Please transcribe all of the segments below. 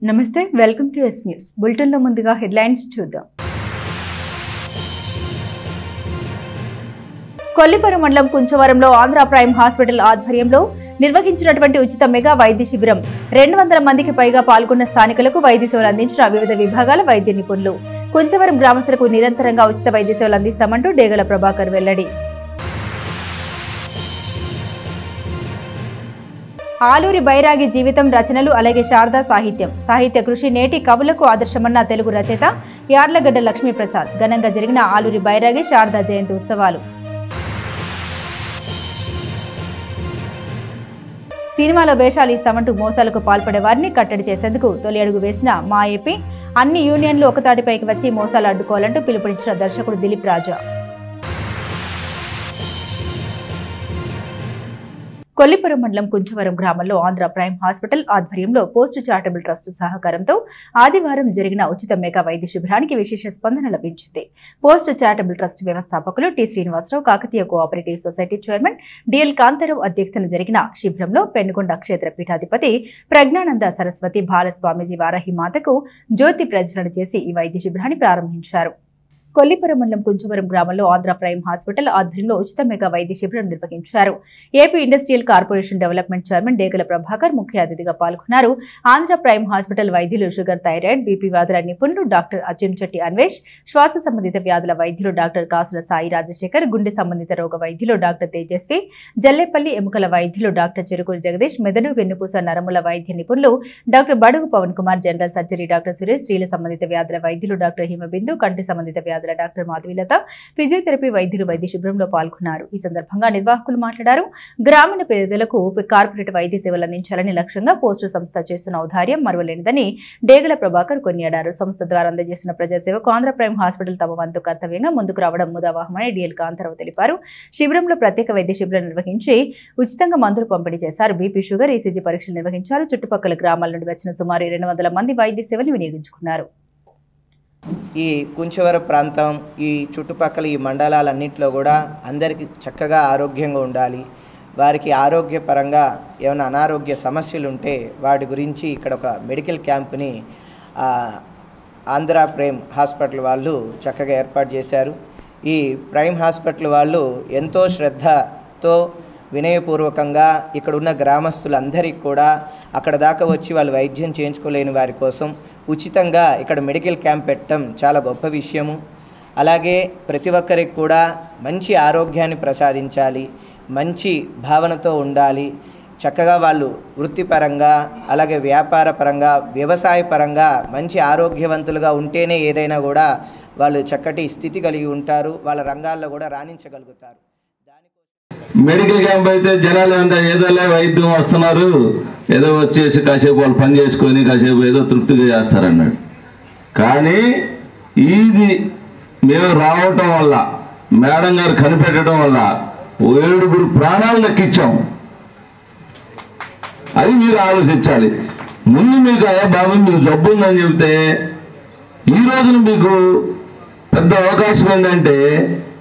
నమస్తే welcome to yes news bulletin లో ముందుగా హెడ్లైన్స్ చూద్దాం. కొల్లిపర మండలం కుంచవరంలో ఆంధ్ర ప్రైమ్ హాస్పిటల్ ఆధ్వర్యంలో నిర్వహించినటువంటి ఉచిత మెగా వైద్య శిబిరం 200 మందికి పైగా పాల్గొన్న స్థానికులకు వైద్య సేవలు అందించిన వివిధ విభాగాల వైద్య నిపుణులు. కుంచవరం గ్రామస్తులకు నిరంతరంగా ఉచిత వైద్య సేవలు అందిస్తామంటూ డేగల ప్రభాకర్ వెల్లడి. ఆలూరి బైరాగి జీవితం, రచనలు, అలాగే శారదా సాహిత్య కృషి నేటి కవులకు ఆదర్శమన్న తెలుగు రచయిత యార్లగడ్డ లక్ష్మీప్రసాద్. ఘనంగా జరిగిన ఆలూరి బైరాగి శారదా జయంతి ఉత్సవాలు. సినిమాలో వేషాలు ఇస్తామంటూ మోసాలకు పాల్పడే వారిని కట్టడి చేసేందుకు తొలి అడుగు వేసిన మా ఏపీ. అన్ని యూనియన్లు ఒకతాటిపైకి వచ్చి మోసాలు అడ్డుకోవాలంటూ పిలుపునిచ్చిన దర్శకుడు దిలీప్ రాజా. కొల్లిపురం మండలం కుంచవరం గ్రామంలో ఆంధ్ర ప్రైమ్ హాస్పిటల్ ఆధ్వర్యంలో పోస్ట్ చారిటబుల్ ట్రస్ట్ సహకారంతో ఆదివారం జరిగిన ఉచిత మెగా వైద్య శిబిరానికి విశేష స్పందన లభించింది. పోస్ట్ చారిటబుల్ ట్రస్ట్ వ్యవస్థాపకులు T Srinivasarao, Kakatiya cooperative society chairman DL Kantharao అధ్యక్షతన జరిగిన శిబిరంలో పెనుగొండ క్షేత్ర పీఠాధిపతి ప్రజ్ఞానంద సరస్వతి బాలస్వామీజీ వారాహి మాతకు జ్యోతి ప్రజ్వలన చేసి ఈ వైద్య శిబిరాన్ని ప్రారంభించారు. కొల్లిపురం మండలం కుంచవరం గ్రామంలో ఆంధ్ర ప్రైమ్ హాస్పిటల్ ఆధ్వర్యంలో ఉచిత మెగా వైద్య శిబిరం నిర్వహించారు. AP industrial corporation development chairman Degala Prabhakar ముఖ్య అతిథిగా పాల్గొన్నారు. ఆంధ్ర ప్రైమ్ హాస్పిటల్ వైద్యులు షుగర్, థైరాయిడ్, బీపీ వ్యాధుల నిపుణులు డాక్టర్ అచ్చెంచెట్టి అన్వేష్, శ్వాస సంబంధిత వ్యాధుల వైద్యులు డాక్టర్ కాసుల సాయి రాజశేఖర్, గుండె సంబంధిత రోగ వైద్యులు డాక్టర్ తేజస్వి, జల్లేపల్లి ఎముకల వైద్యులు డాక్టర్ చెరుకూరి జగదీష్, మెదడు, వెన్నుపూస, నరముల వైద్య నిపుణులు doctor Badugu Pavan Kumar, general surgery doctor Suresh, స్త్రీల సంబంధిత వ్యాధుల వైద్యులు డాక్టర్ హిమబిందు, కంటి సంబంధిత వ్యాధుల డాక్టర్ మాధవీలత, ఫిజియోథెరపీ వైద్యులు వైద్య శిబిరంలో పాల్గొన్నారు. ఈ సందర్భంగా నిర్వాహకులు మాట్లాడారు. గ్రామీణ పేదలకు కార్పొరేట్ వైద్య సేవలు అందించాలని లక్ష్యంగా పోస్టు సంస్థ చేస్తున్న ఔదార్యం మరువలేనిదని డేగల ప్రభాకర్ కొనియాడారు. సంస్థ ద్వారా అందజేసిన ప్రజాసేవకు ఆంధ్ర ప్రైమ్ హాస్పిటల్ తమ వంతు కర్తవ్యంగా ముందుకు రావడం ముదావాహమని డిఎల్ కాంతారావు తెలిపారు. శిబిరంలో ప్రత్యేక వైద్య శిబిరం నిర్వహించి ఉచితంగా మందులు పంపిణీ చేశారు. బీపీ, షుగర్, ఈసీజీ పరీక్షలు నిర్వహించారు. చుట్టుపక్కల గ్రామాల నుండి వచ్చిన సుమారు 200 మంది వైద్య సేవలు వినియోగించుకున్నారు. ఈ కుంచవర ప్రాంతం, ఈ చుట్టుపక్కల ఈ మండలాలన్నింటిలో కూడా అందరికీ చక్కగా ఆరోగ్యంగా ఉండాలి. వారికి ఆరోగ్యపరంగా ఏమైనా అనారోగ్య సమస్యలు ఉంటే వాటి గురించి ఇక్కడ ఒక మెడికల్ క్యాంప్ని ఆంధ్ర ప్రైమ్ హాస్పిటల్ వాళ్ళు చక్కగా ఏర్పాటు చేశారు. ఈ ప్రైమ్ హాస్పిటల్ వాళ్ళు ఎంతో శ్రద్ధతో వినయపూర్వకంగా ఇక్కడ ఉన్న గ్రామస్తులందరికీ కూడా అక్కడ దాకా వచ్చి వాళ్ళు వైద్యం చేయించుకోలేని వారి కోసం ఉచితంగా ఇక్కడ మెడికల్ క్యాంప్ పెట్టడం చాలా గొప్ప విషయము. అలాగే ప్రతి ఒక్కరికి కూడా మంచి ఆరోగ్యాన్ని ప్రసాదించాలి, మంచి భావనతో ఉండాలి. చక్కగా వాళ్ళు వృత్తిపరంగా, అలాగే వ్యాపార పరంగా, వ్యవసాయ పరంగా మంచి ఆరోగ్యవంతులుగా ఉంటేనే ఏదైనా కూడా వాళ్ళు చక్కటి స్థితి కలిగి ఉంటారు, వాళ్ళ రంగాల్లో కూడా రాణించగలుగుతారు. మెడికల్ క్యాంప్ అయితే జనాలు అంతా ఏదోలే వైద్యం వస్తున్నారు, ఏదో వచ్చేసి కాసేపు వాళ్ళు పని చేసుకొని కాసేపు ఏదో తృప్తిగా చేస్తారన్నాడు. కానీ ఇది మేము రావటం వల్ల, మేడం గారు కనిపెట్టడం వల్ల 7 ప్రాణాలు లెక్కించాం. అది మీరు ఆలోచించాలి. ముందు మీకు అయ్యా బాబు మీకు జబ్బు ఉందని చెబితే ఈ రోజున మీకు పెద్ద అవకాశం ఏంటంటే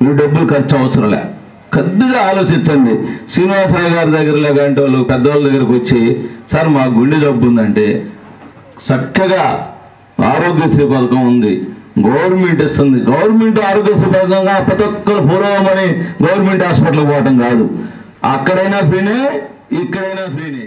మీరు డబ్బులు ఖర్చు అవసరం లే. కొద్దిగా ఆలోచించండి. శ్రీనివాసరావు గారి దగ్గర లేకంటే వాళ్ళు పెద్దవాళ్ళ దగ్గరకు వచ్చి సార్ మాకు గుండె జబ్బు ఉందంటే చక్కగా ఆరోగ్యశ్రీ పథకం ఉంది, గవర్నమెంట్ ఇస్తుంది. గవర్నమెంట్ ఆరోగ్యశ్రీ పథకంగా ప్రతి ఒక్కరు పూర్వమని గవర్నమెంట్ హాస్పిటల్కి పోవటం కాదు, అక్కడైనా ఫ్రీనే ఇక్కడైనా ఫ్రీనే.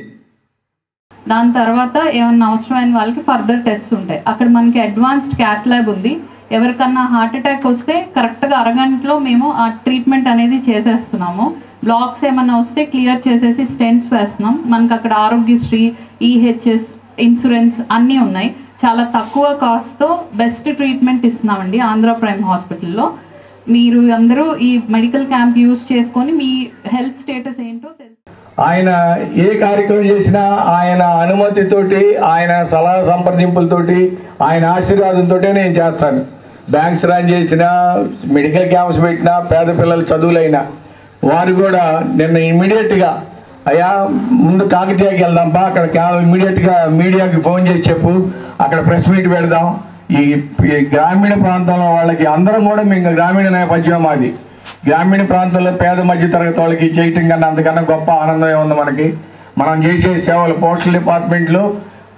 దాని తర్వాత ఏమన్నా అవసరమైన వాళ్ళకి ఫర్దర్ టెస్ట్ ఉంటాయి. అక్కడ మనకి అడ్వాన్స్డ్ క్యాట్ ల్యాబ్ ఉంది. ఎవరికన్నా హార్ట్ అటాక్ వస్తే కరెక్ట్గా అరగంటలో మేము ఆ ట్రీట్మెంట్ అనేది చేసేస్తున్నాము. బ్లాక్స్ ఏమన్నా వస్తే క్లియర్ చేసేసి స్టెంట్స్ వేస్తున్నాం. మనకు అక్కడ ఆరోగ్యశ్రీ, ఈహెచ్ఎస్, ఇన్సూరెన్స్ అన్నీ ఉన్నాయి. చాలా తక్కువ కాస్ట్తో బెస్ట్ ట్రీట్మెంట్ ఇస్తున్నామండి ఆంధ్ర ప్రైమ్ హాస్పిటల్లో. మీరు అందరూ ఈ మెడికల్ క్యాంప్ యూజ్ చేసుకొని మీ హెల్త్ స్టేటస్ ఏంటో తెలుసు. ఆయన ఏ కార్యక్రమం చేసినా ఆయన అనుమతితోటి, ఆయన సలహా సంప్రదింపులతోటి, ఆయన ఆశీర్వాదంతో నేను చేస్తాను. బ్యాంక్స్ రన్ చేసినా, మెడికల్ క్యాంప్స్ పెట్టినా, పేద పిల్లల చదువులైనా వారు కూడా నిన్న ఇమ్మీడియట్గా అయ్యా ముందు కాకతీయకి వెళ్దాంపా, అక్కడ ఇమ్మీడియట్గా మీడియాకి ఫోన్ చేసి చెప్పు, అక్కడ ప్రెస్ మీట్ పెడదాం. ఈ గ్రామీణ ప్రాంతంలో వాళ్ళకి అందరం కూడా మేము గ్రామీణ నేపథ్యం మాది. గ్రామీణ ప్రాంతంలో పేద మధ్య తరగతి వాళ్ళకి చేయటం కన్నా అంతకన్నా గొప్ప ఆనందం ఏముంది మనకి. మనం చేసే సేవలు పోస్టల్ డిపార్ట్మెంట్లో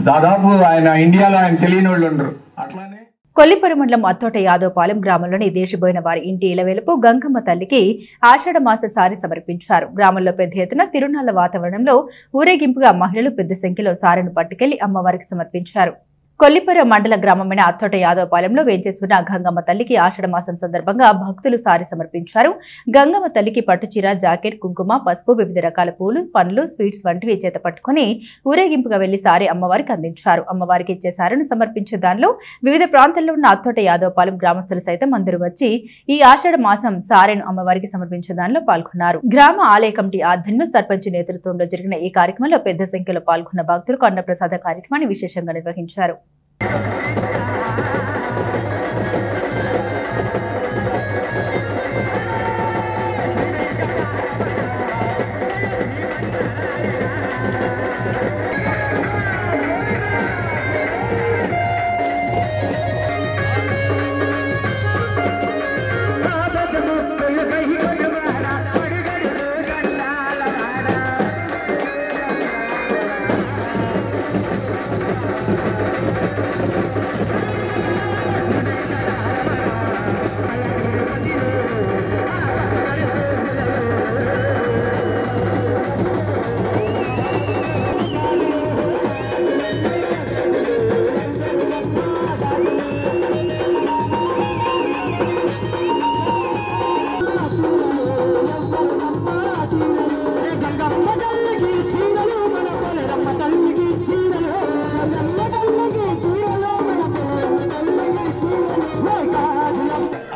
దాదాపు ఆయన ఇండియాలో ఆయన తెలియని వాళ్ళు ఉండరు. అట్లానే కొల్లిపురం మండలం అత్తోట యాదవపాలెం గ్రామంలోని దేశబోయిన వారి ఇంటి ఇలవేలుపు గంగమ్మ తల్లికి ఆషాఢ మాస సారి సమర్పించారు. గ్రామంలో పెద్ద ఎత్తున తిరునాళ్ల వాతావరణంలో ఊరేగింపుగా మహిళలు పెద్ద సంఖ్యలో సారెను పట్టుకెళ్లి అమ్మవారికి సమర్పించారు. కొల్లిపురం మండల గ్రామమైన అత్తోట యాదవపాలెంలో వేంచేసుకున్న గంగమ్మ తల్లికి ఆషాఢ మాసం సందర్భంగా భక్తులు సారి సమర్పించారు. గంగమ్మ తల్లికి పట్టుచీర, జాకెట్, కుంకుమ, పసుపు, వివిధ రకాల పూలు, పండ్లు, స్వీట్స్ వంటివి చేత పట్టుకుని ఊరేగింపుగా వెళ్లి సారి అమ్మవారికి అందించారు. అమ్మవారికి ఇచ్చే సారెను సమర్పించే దానిలో వివిధ ప్రాంతాల్లో ఉన్న అత్తోట యాదవపాలెం గ్రామస్తులు సైతం అందరూ వచ్చి ఈ ఆషాఢ మాసం సారెను అమ్మవారికి సమర్పించే దానిలో పాల్గొన్నారు. గ్రామ ఆలయ కమిటీ ఆధ్వర్యంలో సర్పంచ్ నేతృత్వంలో జరిగిన ఈ కార్యక్రమంలో పెద్ద సంఖ్యలో పాల్గొన్న భక్తులకు అన్నప్రసాద కార్యక్రమాన్ని విశేషంగా నిర్వహించారు.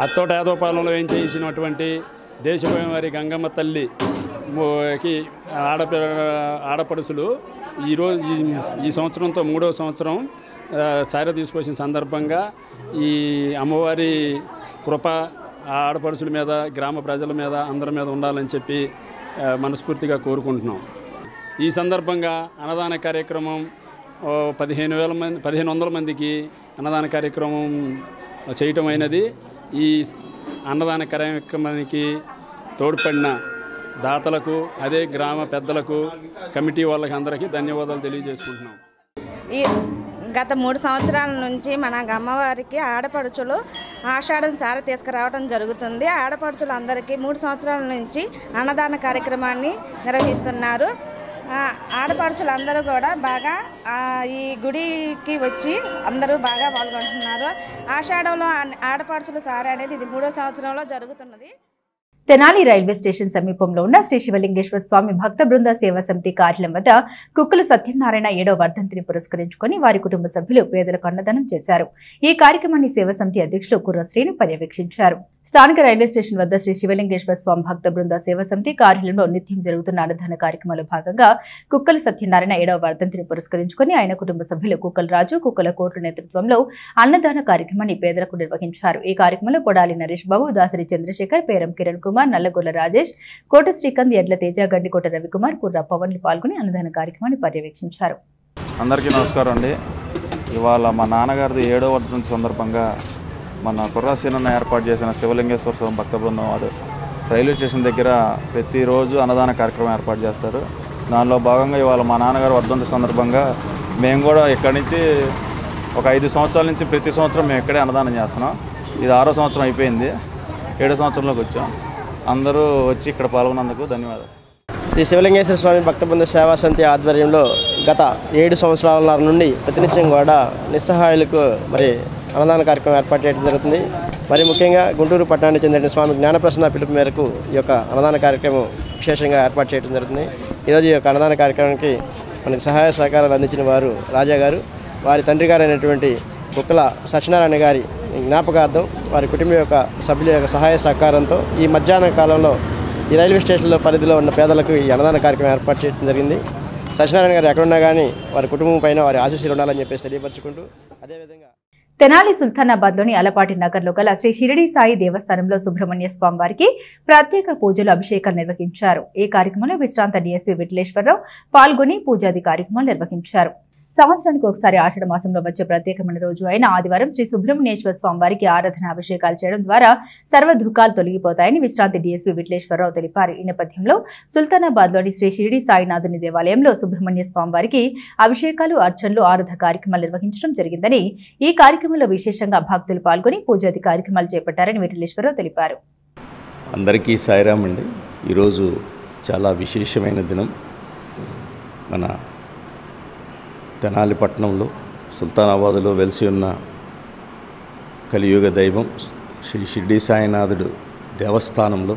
అత్తోట యాదవపాలెంలో ఏం చేసినటువంటి దేశపోయిన వారి గంగమ్మ తల్లికి ఆడపడుసులు ఈరోజు ఈ సంవత్సరంతో 3వ సంవత్సరం సారె తీసుకొచ్చిన సందర్భంగా ఈ అమ్మవారి కృప ఆడపడుసుల మీద, గ్రామ ప్రజల మీద, అందరి మీద ఉండాలని చెప్పి మనస్ఫూర్తిగా కోరుకుంటున్నాం. ఈ సందర్భంగా అన్నదాన కార్యక్రమం 1500 మందికి అన్నదాన కార్యక్రమం చేయటం అయినది. ఈ అన్నదాన కార్యక్రమానికి తోడ్పడిన దాతలకు, అదే గ్రామ పెద్దలకు, కమిటీ వాళ్ళకి అందరికీ ధన్యవాదాలు తెలియజేసుకుంటున్నాం. గత 3 సంవత్సరాల నుంచి మన అమ్మవారికి ఆడపడుచులు ఆషాఢం సారె తీసుకురావడం జరుగుతుంది. ఆడపడుచులు అందరికీ 3 సంవత్సరాల నుంచి అన్నదాన కార్యక్రమాన్ని నిర్వహిస్తున్నారు. ఆడపడుచులు అందరూ కూడా బాగా ఈ గుడికి వచ్చి అందరూ బాగా పాల్గొంటున్నారు. ఆషాఢంలో ఆడపడుచులు సారె అనేది ఇది 3వ సంవత్సరంలో జరుగుతున్నది. తెనాలి రైల్వే స్టేషన్ సమీపంలో ఉన్న శ్రీ శివలింగేశ్వర స్వామి భక్త బృంద సేవా సమితి కార్యాలయం వద్ద కుక్కుల సత్యనారాయణ 7వ వర్ధంతిని పురస్కరించుకుని వారి కుటుంబ సభ్యులు పేదలకు అన్నదానం చేశారు. ఈ కార్యక్రమాన్ని సేవా సమితి అధ్యక్షులు కుర్రశ్రీను పర్యవేక్షించారు. స్థానిక రైల్వే స్టేషన్ వద్ద శ్రీ శివలింగేశ్వర స్వామి భక్త బృంద సేవా సమితి కార్యాలయంలో నిత్యం జరుగుతున్న అన్నదాన కార్యక్రమంలో భాగంగా కుక్కల సత్యనారాయణ 7వ వర్ధంతిని పురస్కరించుకుని ఆయన కుటుంబ సభ్యులు కుక్కల రాజు, కుక్కల కోట్ల నేతృత్వంలో అన్నదాన కార్యక్రమాన్ని పేదలకు నిర్వహించారు. ఈ కార్యక్రమంలో కొడాలి నరేష్ బాబు, దాసరి చంద్రశేఖర్, పేరం కిరణ్ కుమార్, నల్లగొల్ల రాజేష్, కోట శ్రీకాంత్, ఎడ్ల తేజ, గండికోట రవికుమార్, కుర్ర పవన్లు పాల్గొని అన్నదాన కార్యక్రమాన్ని పర్యవేక్షించారు. అందరికీ నమస్కారం అండి. ఇవాళ మా నాన్నగారిది 7వ వర్ధంతి సందర్భంగా మన కుర్రాసీనన్న ఏర్పాటు చేసిన శివలింగేశ్వర స్వామి భక్త బృందం వారు రైల్వే స్టేషన్ దగ్గర ప్రతిరోజు అన్నదాన కార్యక్రమం ఏర్పాటు చేస్తారు. దానిలో భాగంగా ఇవాళ మా నాన్నగారు వర్ధంతి సందర్భంగా మేము కూడా ఇక్కడి నుంచి ఒక 5 సంవత్సరాల నుంచి ప్రతి సంవత్సరం మేము ఇక్కడే అన్నదానం చేస్తున్నాం. ఇది 6వ సంవత్సరం అయిపోయింది, 7వ సంవత్సరంలోకి వచ్చాం. అందరూ వచ్చి ఇక్కడ పాల్గొన్నందుకు ధన్యవాదాలు. శ్రీ శివలింగేశ్వర స్వామి భక్త బృంద సేవా సమితి ఆధ్వర్యంలో గత 7 సంవత్సరాల నుండి ప్రతినిత్యం కూడా నిస్సహాయులకు మరి అన్నదాన కార్యక్రమం ఏర్పాటు చేయడం జరుగుతుంది. మరి ముఖ్యంగా గుంటూరు పట్టణానికి చెందిన స్వామి జ్ఞానప్రసన్న పిలుపు మేరకు ఈ యొక్క అన్నదాన కార్యక్రమం విశేషంగా ఏర్పాటు చేయడం జరుగుతుంది. ఈరోజు ఈ యొక్క అన్నదాన కార్యక్రమానికి మనకు సహాయ సహకారాలు అందించిన వారు రాజా గారు, వారి తండ్రి గారు అయినటువంటి కుక్కల సత్యనారాయణ గారి జ్ఞాపకార్థం వారి కుటుంబం యొక్క సభ్యుల యొక్క సహాయ సహకారంతో ఈ మధ్యాహ్న కాలంలో ఈ రైల్వే స్టేషన్లో పరిధిలో ఉన్న పేదలకు ఈ అన్నదాన కార్యక్రమం ఏర్పాటు చేయడం జరిగింది. సత్యనారాయణ గారు ఎక్కడున్నా కానీ వారి కుటుంబం పైన వారి ఆశీస్సులు ఉండాలని చెప్పేసి తెలియపరుచుకుంటూ, అదేవిధంగా తెనాలి సుల్తానాబాద్లోని అలపాటి నగర్లో గల శ్రీ షిరిడి సాయి దేవస్థానంలో సుబ్రహ్మణ్య స్వామి వారికి ప్రత్యేక పూజలు, అభిషేకాలు నిర్వహించారు. ఈ కార్యక్రమంలో విశ్రాంత డీఎస్పీ విఠలేశ్వరరావు పాల్గొని పూజాది కార్యక్రమాలు నిర్వహించారు. సంవత్సరానికి ఒకసారి ఆషాఢ మాసంలో వచ్చే ప్రత్యేకమైన రోజు అయిన ఆదివారం శ్రీ సుబ్రహ్మణ్యేశ్వర స్వామి వారికి ఆరాధన అభిషేకాలు చేయడం ద్వారా సర్వ దుఃఖాలు తొలగిపోతాయని విశ్రాంతి డీఎస్పీ విట్లేశ్వరరావు తెలిపారు. ఈ నేపథ్యంలో సుల్తానాబాద్లోని శ్రీ షిరిడి సాయినాథుని దేవాలయంలో సుబ్రహ్మణ్య స్వామి వారికి అభిషేకాలు, అర్చనలు, ఆరాధన కార్యక్రమాలు నిర్వహించడం జరిగిందని, ఈ కార్యక్రమంలో విశేషంగా భక్తులు పాల్గొని పూజాది కార్యక్రమాలు చేపట్టారని విట్లేశ్వరరావు తెలిపారు. అందరికీ సాయిరామ్ అండి. ఈరోజు చాలా విశేషమైన దినం. మన తెనాలి పట్టణంలో సుల్తానాబాద్లో వెలిసి ఉన్న కలియుగ దైవం శ్రీ షిరిడి సాయినాథుడు దేవస్థానంలో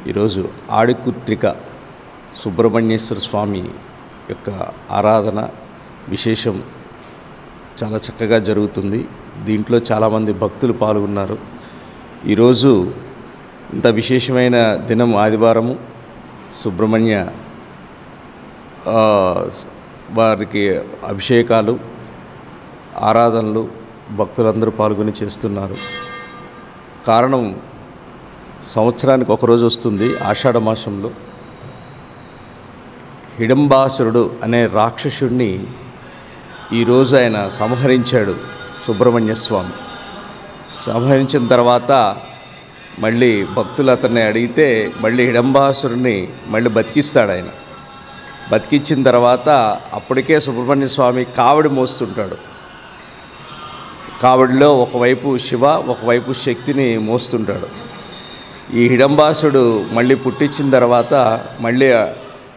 ఈరోజు ఆడికుత్రిక సుబ్రహ్మణ్యేశ్వర స్వామి యొక్క ఆరాధన విశేషం చాలా చక్కగా జరుగుతుంది. దీంట్లో చాలామంది భక్తులు పాల్గొన్నారు. ఈరోజు ఇంత విశేషమైన దినం ఆదివారము. సుబ్రహ్మణ్య వారికి అభిషేకాలు, ఆరాధనలు భక్తులందరూ పాల్గొని చేస్తున్నారు. కారణం సంవత్సరానికి ఒకరోజు వస్తుంది ఆషాఢ మాసంలో. హిడంబాసురుడు అనే రాక్షసుడిని ఈరోజు ఆయన సంహరించాడు సుబ్రహ్మణ్య స్వామి. సంహరించిన తర్వాత మళ్ళీ భక్తులు అతన్ని అడిగితే మళ్ళీ హిడంబాసురుని మళ్ళీ బతికిస్తాడు ఆయన. బతికించిన తర్వాత అప్పటికే సుబ్రహ్మణ్య స్వామి కావడి మోస్తుంటాడు. కావడిలో ఒకవైపు శివ, ఒకవైపు శక్తిని మోస్తుంటాడు. ఈ హిడంబాసుడు మళ్ళీ పుట్టించిన తర్వాత మళ్ళీ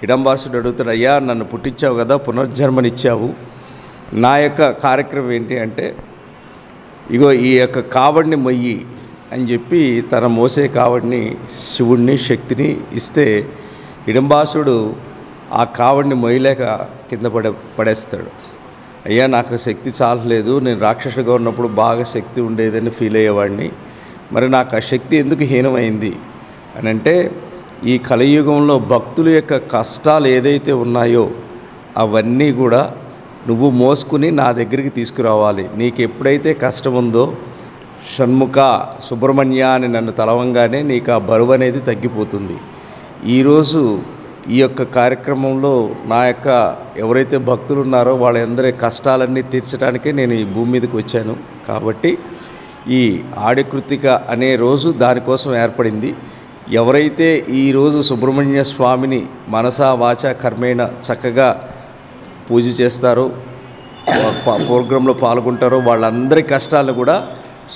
హిడంబాసుడు అడుగుతాడు, అయ్యా నన్ను పుట్టించావు కదా, పునర్జన్మనిచ్చావు, నా యొక్క కార్యక్రమం ఏంటి అంటే, ఇగో ఈ యొక్క కావడిని మొయ్యి అని చెప్పి తన మోసే కావడిని శివుణ్ణి, శక్తిని ఇస్తే హిడంబాసుడు ఆ కావడిని మొయ్యలేక కింద పడేస్తాడు. అయ్యా నాకు శక్తి చాలలేదు, నేను రాక్షసుగా ఉన్నప్పుడు బాగా శక్తి ఉండేదని ఫీల్ అయ్యేవాడిని, మరి నాకు ఆ శక్తి ఎందుకు హీనమైంది అని అంటే, ఈ కలియుగంలో భక్తుల యొక్క కష్టాలు ఏదైతే ఉన్నాయో అవన్నీ కూడా నువ్వు మోసుకుని నా దగ్గరికి తీసుకురావాలి. నీకు ఎప్పుడైతే కష్టం ఉందో షణ్ముఖ సుబ్రహ్మణ్య అని నన్ను తలవంగానే నీకు ఆ బరువు అనేది తగ్గిపోతుంది. ఈరోజు ఈ యొక్క కార్యక్రమంలో నా యొక్క ఎవరైతే భక్తులు ఉన్నారో వాళ్ళందరి కష్టాలన్నీ తీర్చడానికే నేను ఈ భూమి మీదకి వచ్చాను. కాబట్టి ఈ ఆడికృతిక అనే రోజు దానికోసం ఏర్పడింది. ఎవరైతే ఈరోజు సుబ్రహ్మణ్య స్వామిని మనసా వాచ కర్మేణ చక్కగా పూజ చేస్తారో, ప్రోగ్రాంలో పాల్గొంటారో వాళ్ళందరి కష్టాలను కూడా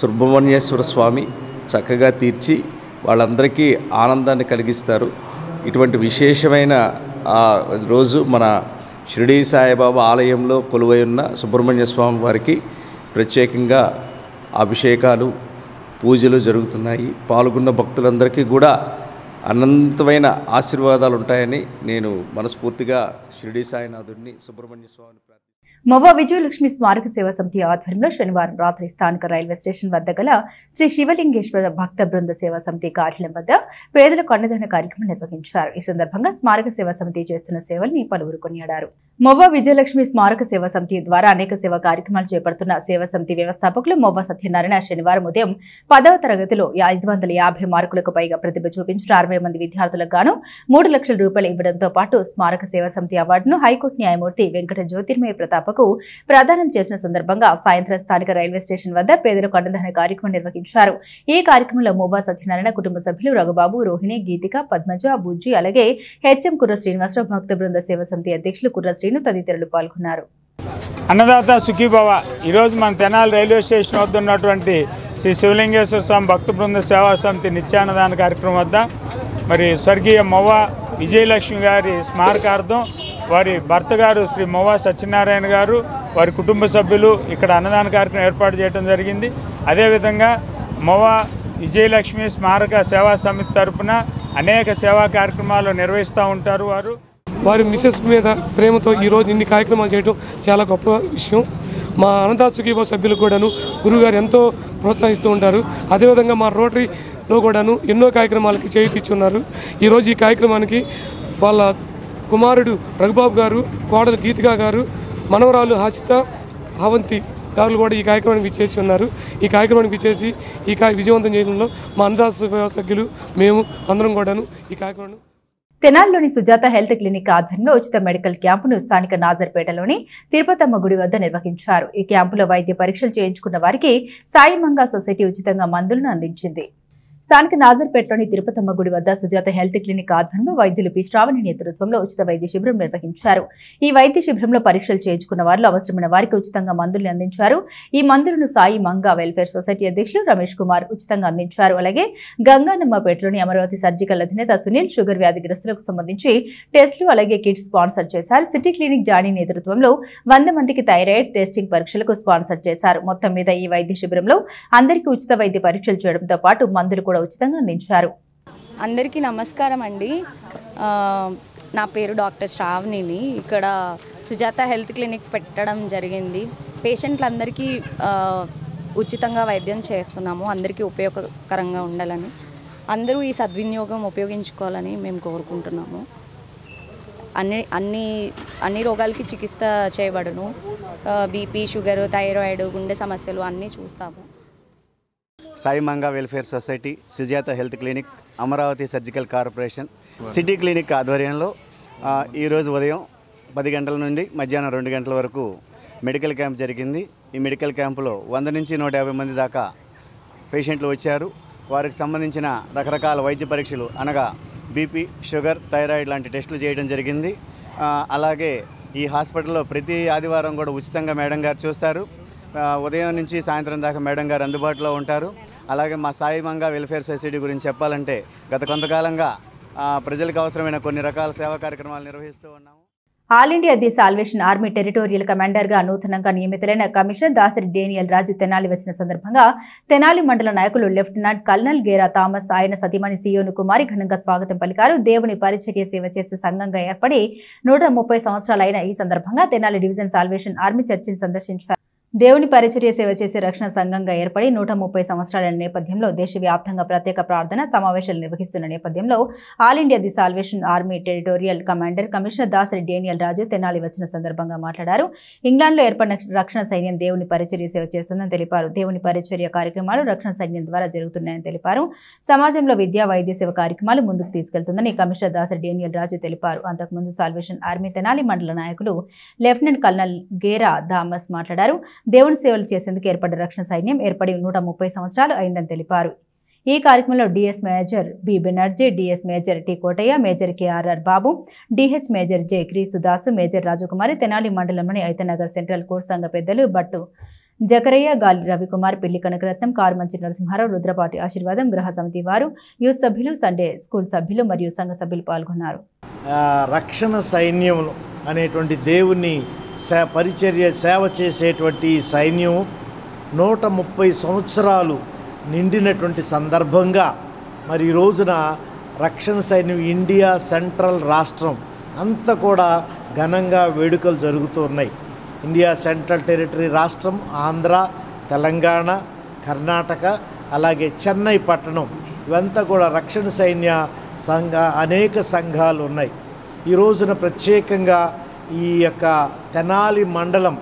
సుబ్రహ్మణ్యేశ్వర స్వామి చక్కగా తీర్చి వాళ్ళందరికీ ఆనందాన్ని కలిగిస్తారు. ఇటువంటి విశేషమైన రోజు మన షిరిడి సాయిబాబా ఆలయంలో కొలువై ఉన్న సుబ్రహ్మణ్య స్వామి వారికి ప్రత్యేకంగా అభిషేకాలు, పూజలు జరుగుతున్నాయి. పాల్గొన్న భక్తులందరికీ కూడా అనంతమైన ఆశీర్వాదాలు ఉంటాయని నేను మనస్ఫూర్తిగా షిరిడి సాయినాథుడిని సుబ్రహ్మణ్య స్వామిని మొవ్వ విజయలక్ష్మి స్మారక సేవా సమితి ఆధ్వర్యంలో శనివారం రాత్రి స్థానిక రైల్వే స్టేషన్ వద్ద గల శ్రీ శివలింగేశ్వర భక్త బృంద సేవా సమితి కార్యాలయం వద్ద పేదలకు అన్నదాన కార్యక్రమం నిర్వహించారు. ఈ సందర్భంగా స్మారక సేవా సమితి చేస్తున్న సేవల్ని పలువురు కొనియాడారు. మొవ్వ విజయలక్ష్మి స్మారక సేవా సమితి ద్వారా అనేక సేవా కార్యక్రమాలు చేపడుతున్న సేవా సమితి వ్యవస్థాపకులు మొవ్వ సత్యనారాయణ శనివారం ఉదయం 10వ తరగతిలో 550 మార్కులకు పైగా ప్రతిభ చూపించిన 60 మంది విద్యార్థులకు గాను 3 లక్షల రూపాయలు ఇవ్వడంతో పాటు స్మారక సేవా సమితి అవార్డును హైకోర్టు న్యాయమూర్తి వెంకట జ్యోతిర్మయ ప్రతాపకు ప్రదానం చేసిన సందర్భంగా సాయంత్రం స్థానిక రైల్వే స్టేషన్ వద్ద పేదలకు అన్నదాన కార్యక్రమం నిర్వహించారు. ఈ కార్యక్రమంలో మొవ్వ సత్యనారాయణ కుటుంబ సభ్యులు రఘుబాబు, రోహిణి, గీతిక, పద్మజ, బుజ్జి, అలాగే హెచ్ఎం కుర్ర శ్రీనివాసరావు, భక్త బృంద సేవా సమితి అధ్యక్షులు కుర్ర శ్రీను తదితరులు పాల్గొన్నారు. అన్నదాత సుఖీభవ. ఈరోజు మన తెనాలి రైల్వే స్టేషన్ వద్ద ఉన్నటువంటి శ్రీ శివలింగేశ్వర స్వామి భక్త బృంద సేవా సమితి నిత్యాన్నదాన కార్యక్రమం వద్ద మరి స్వర్గీయ మొవ్వ విజయలక్ష్మి గారి స్మారకార్థం వారి భర్త గారు శ్రీ మొవ్వ సత్యనారాయణ గారు, వారి కుటుంబ సభ్యులు ఇక్కడ అన్నదాన కార్యక్రమం ఏర్పాటు చేయడం జరిగింది. అదేవిధంగా మొవ్వ విజయలక్ష్మి స్మారక సేవా సమితి తరఫున అనేక సేవా కార్యక్రమాలు నిర్వహిస్తూ ఉంటారు. వారి మిసెస్ మీద ప్రేమతో ఈరోజు ఇన్ని కార్యక్రమాలు చేయడం చాలా గొప్ప విషయం. మా అన్నదాత సుఖీభావ సభ్యులు కూడాను గురువుగారు ఎంతో ప్రోత్సహిస్తూ ఉంటారు. అదేవిధంగా మా రోటరీలో కూడాను ఎన్నో కార్యక్రమాలకి చేయూతిచ్చున్నారు. ఈరోజు ఈ కార్యక్రమానికి వాళ్ళ కుమారుడు రఘుబాబు గారు, కోడలు గీతికా గారు, మనవరాలు హాసిత, అవంతి గారు కూడా ఈ కార్యక్రమానికి విచ్చేసి ఉన్నారు. ఈ కార్యక్రమానికి విచ్చేసి ఈ విజయవంతం చేయడంలో మా అన్నదాత సుఖీభావ సభ్యులు మేము అందరం కూడాను ఈ కార్యక్రమాన్ని తెనాలిలోని సుజాత హెల్త్ క్లినిక్ ఆధ్వర్యంలో ఉచిత మెడికల్ క్యాంపును స్థానిక నాజర్పేటలోని తిరుపతమ్మ గుడి వద్ద నిర్వహించారు. ఈ క్యాంపులో వైద్య పరీక్షలు చేయించుకున్న వారికి సాయి మంగా సొసైటీ ఉచితంగా మందులను అందించింది. స్థానిక నాజర్పేటలోని తిరుపతమ్మ గుడి వద్ద సుజాత హెల్త్ క్లినిక్ ఆధ్వర్యంలో వైద్యులు పి శ్రావణి నేతృత్వంలో ఉచిత వైద్య శిబిరం నిర్వహించారు. ఈ వైద్య శిబిరంలో పరీక్షలు చేయించుకున్న వారిలో అవసరమైన వారికి ఉచితంగా మందులు అందించారు. ఈ మందులను సాయి మంగా వెల్ఫేర్ సొసైటీ అధ్యక్షులు రమేష్ కుమార్ ఉచితంగా అందించారు. అలాగే గంగానమ్మపేటలోని అమరావతి సర్జికల్ అధినేత సునీల్ షుగర్ వ్యాధిగ్రస్తులకు సంబంధించి టెస్టులు అలాగే కిట్స్ స్పాన్సర్ చేశారు. సిటీ క్లినిక్ జానీ నేతృత్వంలో 100 మందికి థైరాయిడ్ టెస్టింగ్ పరీక్షలకు స్పాన్సర్ చేశారు. మొత్తం మీద ఈ వైద్య శిబిరంలో అందరికీ ఉచిత వైద్య పరీక్షలు చేయడంతో పాటు మందులు కూడా ఉచితంగా అందించారు. అందరికీ నమస్కారం అండి. నా పేరు డాక్టర్ శ్రావణిని. ఇక్కడ సుజాత హెల్త్ క్లినిక్ పెట్టడం జరిగింది. పేషెంట్లందరికీ ఉచితంగా వైద్యం చేస్తున్నాము. అందరికీ ఉపయోగకరంగా ఉండాలని, అందరూ ఈ సద్వినియోగం ఉపయోగించుకోవాలని మేము కోరుకుంటున్నాము. అన్ని రోగాలకి చికిత్స చేయబడును. బీపీ, షుగర్, థైరాయిడ్, గుండె సమస్యలు అన్నీ చూస్తాము. Sai Manga welfare society, Sujatha health clinic, Amaravati surgical corporation, city clinic ఆధ్వర్యంలో ఈరోజు ఉదయం 10 గంటల నుండి మధ్యాహ్నం 2 గంటల వరకు మెడికల్ క్యాంప్ జరిగింది. ఈ మెడికల్ క్యాంపులో 100 నుంచి 150 మంది దాకా పేషెంట్లు వచ్చారు. వారికి సంబంధించిన రకరకాల వైద్య పరీక్షలు అనగా బీపీ, షుగర్, థైరాయిడ్ లాంటి టెస్టులు చేయడం జరిగింది. అలాగే ఈ హాస్పిటల్లో ప్రతి ఆదివారం కూడా ఉచితంగా మేడం గారు చూస్తారు. ఉదయం నుంచి సాయంత్రం దాకా మేడం గారు అందుబాటులో ఉంటారు. అలాగే మా సాయి మంగా వెల్ఫేర్ సొసైటీ గురించి చెప్పాలంటే గత కొంతకాలంగా ప్రజలకు అవసరమైన కొన్ని రకాల సేవా కార్యక్రమాలు నిర్వహిస్తూ ఉన్నాము. All India the salvation army territorial కమాండర్గా నూతనంగా నియమితులైన కమిషనర్ దాసరి డేనియల్ రాజు తెనాలి వచ్చిన సందర్భంగా తెనాలి మండల నాయకులు లెఫ్టినెంట్ కల్నల్ గేరా థామస్, ఆయన సతీమణి సియోను కుమారి ఘనంగా స్వాగతం పలికారు. దేవుని పరిచర్య సేవ చేసే సంఘంగా ఏర్పడి 130 సంవత్సరాలైన ఈ సందర్భంగా తెనాలి డివిజన్ సాల్వేషన్ ఆర్మీ చర్చిని సందర్శించారు. దేవుని పరిచర్య సేవ చేసే రక్షణ సంఘంగా ఏర్పడి 130 సంవత్సరాల నేపథ్యంలో దేశవ్యాప్తంగా ప్రత్యేక ప్రార్థన సమావేశాలు నిర్వహిస్తున్న నేపథ్యంలో all India the salvation army territorial commander commissioner Dasari Daniel Raju Tenali వచ్చిన సందర్భంగా మాట్లాడారు. ఇంగ్లాండ్లో ఏర్పడిన రక్షణ సైన్యం దేవుని పరిచర్య సేవ చేస్తుందని తెలిపారు. దేవుని పరిచర్య కార్యక్రమాలు రక్షణ సైన్యం ద్వారా జరుగుతున్నాయని తెలిపారు. సమాజంలో విద్యా, వైద్య సేవ కార్యక్రమాలు ముందుకు తీసుకెళ్తుందని కమిషనర్ దాసరి డేనియల్ రాజు తెలిపారు. అంతకుముందు సాల్వేషన్ ఆర్మీ తెనాలి మండల నాయకులు లెఫ్టినెంట్ కల్నల్ గేరా థామస్ మాట్లాడారు. దేవుని సేవలు చేసేందుకు ఏర్పడ్డ రక్షణ సైన్యం ఏర్పడి 130 సంవత్సరాలు అయిందని తెలిపారు. ఈ కార్యక్రమంలో DS major B Banerjee, DS major T Kotaiah, major KRR Babu, DH major J Kreestudasu, major Rajakumari, Tenali మండలంలోని ఐతనగర్ సెంట్రల్ కోర్టు సంఘ పెద్దలు బట్టు జకరయ్య, గాలి రవికుమార్, పిల్లి కనకరత్నం, కారుమంచి నరసింహారావు, రుద్రపాటి ఆశీర్వాదం, గృహ సమితి వారు, యూత్ సభ్యులు, సండే స్కూల్ సభ్యులు మరియు సంఘ సభ్యులు పాల్గొన్నారు. రక్షణ సైన్యం అనేటువంటి దేవుని పరిచర్య సేవ చేసేటువంటి సైన్యం 130 సంవత్సరాలు నిండినటువంటి సందర్భంగా మరి ఈ రోజున రక్షణ సైన్యం ఇండియా సెంట్రల్ రాష్ట్రం అంతా కూడా ఘనంగా వేడుకలు జరుగుతూ ఉన్నాయి. ఇండియా సెంట్రల్ టెరిటరీ రాష్ట్రం ఆంధ్ర, తెలంగాణ, కర్ణాటక, అలాగే చెన్నై పట్టణం ఇవంతా కూడా రక్షణ సైన్య అనేక సంఘాలు ఉన్నాయి. ఈ రోజున ప్రత్యేకంగా ఈ యొక్క తెనాలి మండలం,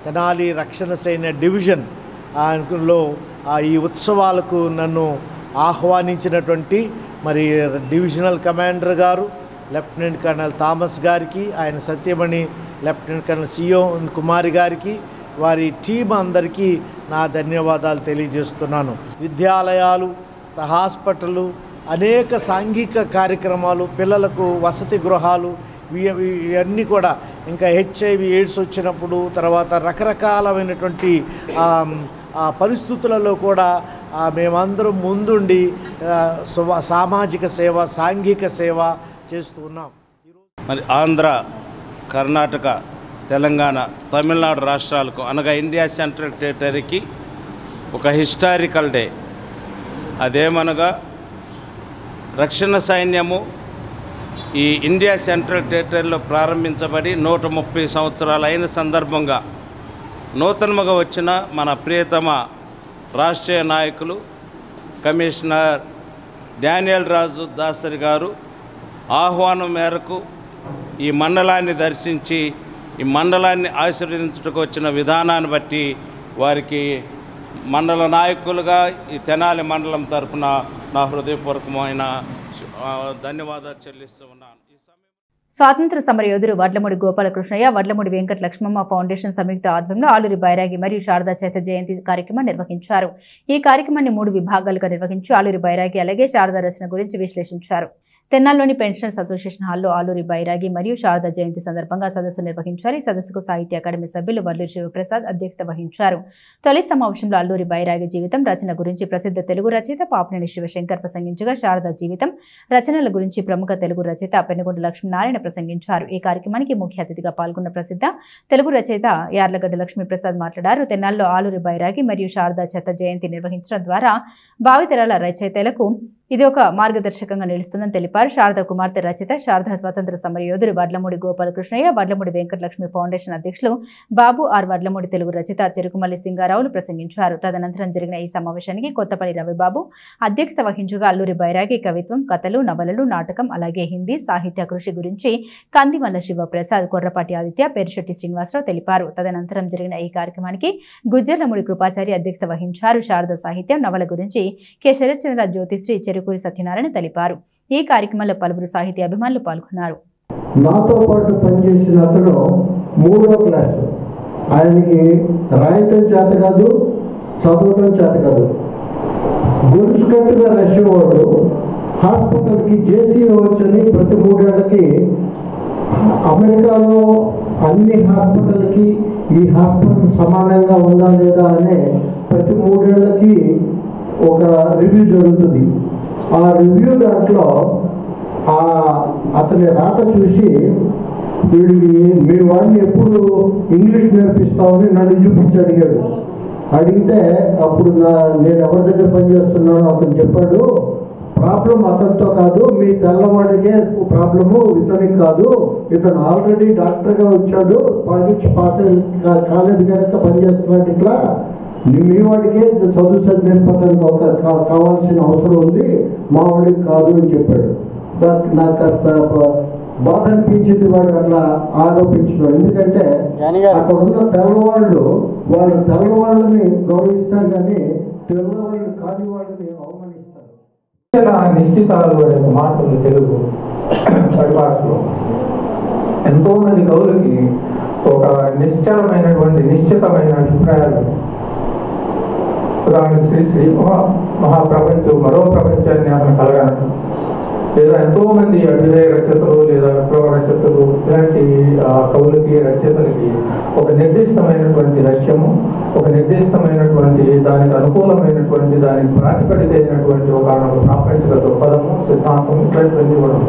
తెనాలి రక్షణ సైన్య డివిజన్ లో ఈ ఉత్సవాలకు నన్ను ఆహ్వానించినటువంటి మరి డివిజనల్ కమాండర్ గారు లెఫ్టినెంట్ కర్నల్ థామస్ గారికి, ఆయన సత్యమణి లెఫ్టినెంట్ కర్నల్ సియోన్ కుమారి గారికి, వారి టీం అందరికీ నా ధన్యవాదాలు తెలియజేస్తున్నాను. విద్యాలయాలు, హాస్పిటళ్ళు, అనేక సాంఘిక కార్యక్రమాలు, పిల్లలకు వసతి గృహాలు, ఇవన్నీ కూడా ఇంకా HIV ఎయిడ్స్ వచ్చినప్పుడు తర్వాత రకరకాలమైనటువంటి పరిస్థితులలో కూడా మేమందరం ముందుండి సామాజిక సేవ, సాంఘిక సేవ చేస్తూ ఉన్నాం. మరి ఆంధ్ర, కర్ణాటక, తెలంగాణ, తమిళనాడు రాష్ట్రాలకు అనగా ఇండియా సెంట్రల్ టెరిటరీకి ఒక హిస్టారికల్ డే. అదేమనగా రక్షణ సైన్యము ఈ ఇండియా సెంట్రల్ టెరిటరీలో ప్రారంభించబడి 130 సంవత్సరాలు అయిన సందర్భంగా నూతనముగా వచ్చిన మన ప్రియతమ రాష్ట్రీయ నాయకులు కమిషనర్ డానియల్ రాజు దాసరి గారు ఆహ్వానం మేరకు ఈ మండలాన్ని దర్శించి ఈ మండలాన్ని ఆశీర్వదించుటకు వచ్చిన విధానాన్ని బట్టి వారికి మండల నాయకులుగా ఈ తెనాలి మండలం తరఫున నా హృదయపూర్వకమైన ధన్యవాదాలు చెల్లిస్తూ ఉన్నాను. స్వాతంత్ర సమరయోధుడు వడ్లమూడి గోపాలకృష్ణయ్య, వడ్లమూడి వెంకట లక్ష్మమ్మ ఫౌండేషన్ సంయుక్త ఆధ్వర్యంలో ఆలూరి బైరాగి మరియు శారదా చైత్య జయంతి కార్యక్రమం నిర్వహించారు. ఈ కార్యక్రమాన్ని 3 విభాగాలుగా నిర్వహించి ఆలూరి బైరాగి అలాగే శారదా రచన గురించి విశ్లేషించారు. తెన్నాల్లోని పెన్షనర్స్ అసోసియేషన్ హాల్లో ఆలూరి బైరాగి మరియు శారదా జయంతి సందర్భంగా సదస్సు నిర్వహించారు. ఈ సదస్సుకు సాహిత్య అకాడమీ సభ్యులు వల్లూరి శివప్రసాద్ అధ్యక్షత వహించారు. తొలి సమావేశంలో అల్లూరి బైరాగి జీవితం రచన గురించి ప్రసిద్ధ తెలుగు రచయిత పాపినేని శివశంకర్ ప్రసంగించగా, శారదా జీవితం రచనల గురించి ప్రముఖ తెలుగు రచయిత పెనుగొండ లక్ష్మీనారాయణ ప్రసంగించారు. ఈ కార్యక్రమానికి ముఖ్య అతిథిగా పాల్గొన్న ప్రసిద్ధ తెలుగు రచయిత యార్లగడ్డ లక్ష్మీప్రసాద్ మాట్లాడారు. తెన్నాల్లో ఆలూరి బైరాగి మరియు శారదా చైత్య జయంతి నిర్వహించడం ద్వారా భావితరాల రచయితలకు ఇది ఒక మార్గదర్శకంగా నిలుస్తుందని తెలిపారు. శారదా కుమార్తె రచయిత, శారదా స్వాతంత్ర సమరయోధుడు వడ్లమూడి గోపాలకృష్ణయ్య, వడ్లమూడి వెంకటలక్ష్మి ఫౌండేషన్ అధ్యక్షులు బాబు ఆర్ వడ్లమూడి, తెలుగు రచయిత చెరుకుమల్లి సింగారావులు ప్రసంగించారు. తదనంతరం జరిగిన ఈ సమావేశానికి కొత్తపల్లి రవిబాబు అధ్యక్షత వహించగా, అల్లూరి బైరాగి కవిత్వం, కథలు, నవలలు, నాటకం అలాగే హిందీ సాహిత్య కృషి గురించి కందిమల్ల శివప్రసాద్, కొర్రపాటి ఆదిత్య, పేరిశెట్టి శ్రీనివాసరావు తెలిపారు. తదనంతరం జరిగిన ఈ కార్యక్రమానికి గుజ్జర్లమూడి కృపాచారి అధ్యక్షత వహించారు. శారదా సాహిత్యం, నవల గురించి కె శరత్చంద్ర, జ్యోతిశ్రీ, చెరుకూరి సత్యనారాయణ తెలిపారు. ఈ కార్యక్రమంలో పలువురు సాహితీ అభిమానులు పాల్గొన్నారు. నాతో పాటు పనిచేసిన అతను 3వ క్లాసు, ఆయనకి రాయటం చేత కాదు, చదవటం చేత కాదు, గొలుసు కట్టుగా రాసేవాడు. హాస్పిటల్కి జేసీ వచ్చని ప్రతి 3 ఏళ్ళకి అమెరికాలో అన్ని హాస్పిటల్కి ఈ హాస్పిటల్ సమానంగా ఉందా లేదా అనే ప్రతి 3 ఏళ్ళకి ఒక రివ్యూ జరుగుతుంది. ఆ రివ్యూ దాంట్లో అతని రాత చూసి, వీడికి మీ వాడిని ఎప్పుడు ఇంగ్లీష్ నేర్పిస్తామని నన్ను చూపించి అడిగాడు. అడిగితే అప్పుడు నేను ఎవరి దగ్గర పనిచేస్తున్నానో అతను చెప్పాడు, ప్రాబ్లం అతనితో కాదు, మీ తెల్లవాడికే ప్రాబ్లము, ఇతనికి కాదు. ఇతను ఆల్రెడీ డాక్టర్గా వచ్చాడు, పాస్ కాలేదు కనుక పనిచేస్తున్నాడు. ఇట్లా మీ వాడికే చదువు నేర్పడానికి ఒక కావాల్సిన అవసరం ఉంది, మా వాడికి కాదు అని చెప్పాడు. నాకు కాస్త బాధ అనిపించింది వాడు అట్లా ఆరోపించడం. ఎందుకంటే అక్కడ ఉన్న తెల్లవాళ్ళు తెల్లవాళ్ళని గౌరవిస్తారు కానీ తెల్లవాళ్ళు కాని వాళ్ళని అవమానిస్తారు. నిశ్చితాలు అనే మాట ఉంది తెలుగు పరిభాషలో. ఎంతో మంది కవులకి ఒక నిశ్చితమైన అభిప్రాయాలు. ఉదాహరణకు శ్రీ మహాప్రపంచం మరో ప్రపంచాన్ని అతను కలగనడం, లేదా ఎంతో మంది అభ్యుదయ రచయితలు లేదా విప్లవ రచయితలు ఇలాంటి కవులకి రచయితలకి ఒక నిర్దిష్టమైనటువంటి లక్ష్యము, ఒక నిర్దిష్టమైనటువంటి దానికి అనుకూలమైనటువంటి దానికి ప్రాతిపదిక అయినటువంటి ఒక ప్రాపంచిక దృక్పథము, సిద్ధాంతం ఇట్లాంటివన్నీ కూడా.